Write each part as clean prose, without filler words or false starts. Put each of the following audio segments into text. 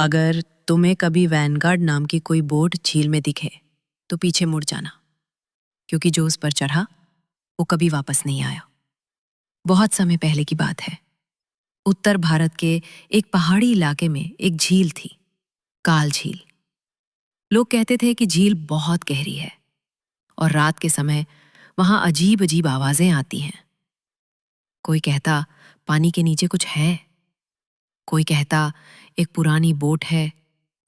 अगर तुम्हें कभी वैनगार्ड नाम की कोई बोट झील में दिखे तो पीछे मुड़ जाना, क्योंकि जो उस पर चढ़ा वो कभी वापस नहीं आया। बहुत समय पहले की बात है। उत्तर भारत के एक पहाड़ी इलाके में एक झील थी, काल झील। लोग कहते थे कि झील बहुत गहरी है और रात के समय वहां अजीब अजीब आवाजें आती हैं। कोई कहता पानी के नीचे कुछ है, कोई कहता एक पुरानी बोट है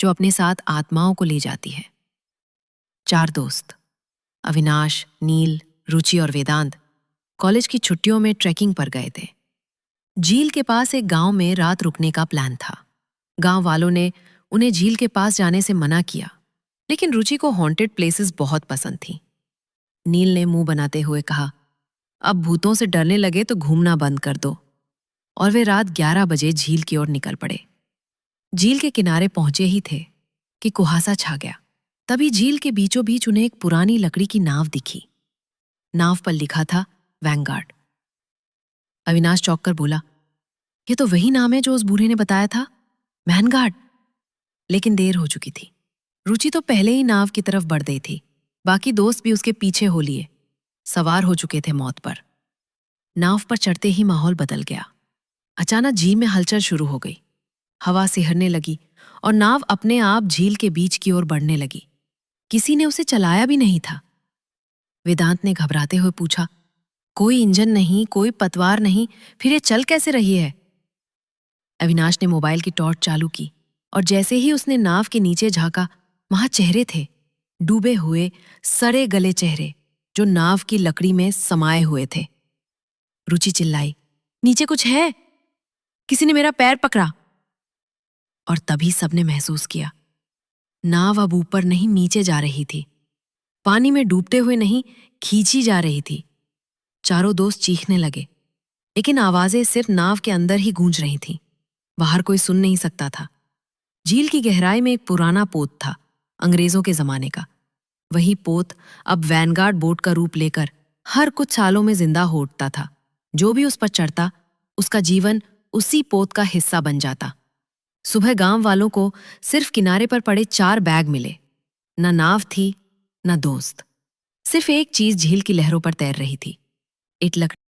जो अपने साथ आत्माओं को ले जाती है। 4 दोस्त, अविनाश, नील, रुचि और वेदांत, कॉलेज की छुट्टियों में ट्रैकिंग पर गए थे। झील के पास एक गांव में रात रुकने का प्लान था। गांव वालों ने उन्हें झील के पास जाने से मना किया, लेकिन रुचि को हॉन्टेड प्लेसेस बहुत पसंद थी। नील ने मुंह बनाते हुए कहा, अब भूतों से डरने लगे तो घूमना बंद कर दो। और वे रात 11 बजे झील की ओर निकल पड़े। झील के किनारे पहुंचे ही थे कि कुहासा छा गया। तभी झील के बीचों बीच उन्हें एक पुरानी लकड़ी की नाव दिखी। नाव पर लिखा था वैनगार्ड। अविनाश चौंक कर बोला, ये तो वही नाम है जो उस बूढ़े ने बताया था, वैनगार्ड। लेकिन देर हो चुकी थी। रुचि तो पहले ही नाव की तरफ बढ़ गई थी। बाकी दोस्त भी उसके पीछे हो लिए, सवार हो चुके थे मौत पर। नाव पर चढ़ते ही माहौल बदल गया। अचानक झील में हलचल शुरू हो गई। हवा सिहरने लगी और नाव अपने आप झील के बीच की ओर बढ़ने लगी। किसी ने उसे चलाया भी नहीं था। वेदांत ने घबराते हुए पूछा, कोई इंजन नहीं, कोई पतवार नहीं, फिर ये चल कैसे रही है? अविनाश ने मोबाइल की टॉर्च चालू की और जैसे ही उसने नाव के नीचे झांका, वहां चेहरे थे, डूबे हुए सड़े गले चेहरे जो नाव की लकड़ी में समाये हुए थे। रुचि चिल्लाई, नीचे कुछ है, किसी ने मेरा पैर पकड़ा। और तभी सबने महसूस किया, नाव अब ऊपर नहीं नीचे जा रही थी। पानी में डूबते हुए नहीं, खींची जा रही थी। चारों दोस्त चीखने लगे, लेकिन आवाजें सिर्फ नाव के अंदर ही गूंज रही थीं। बाहर कोई सुन नहीं सकता था। झील की गहराई में एक पुराना पोत था, अंग्रेजों के जमाने का। वही पोत अब वैनगार्ड बोट का रूप लेकर हर कुछ सालों में जिंदा हो उठता था। जो भी उस पर चढ़ता, उसका जीवन उसी पोत का हिस्सा बन जाता। सुबह गांव वालों को सिर्फ किनारे पर पड़े 4 बैग मिले। न नाव थी, न दोस्त। सिर्फ एक चीज झील की लहरों पर तैर रही थी, एक लकड़ी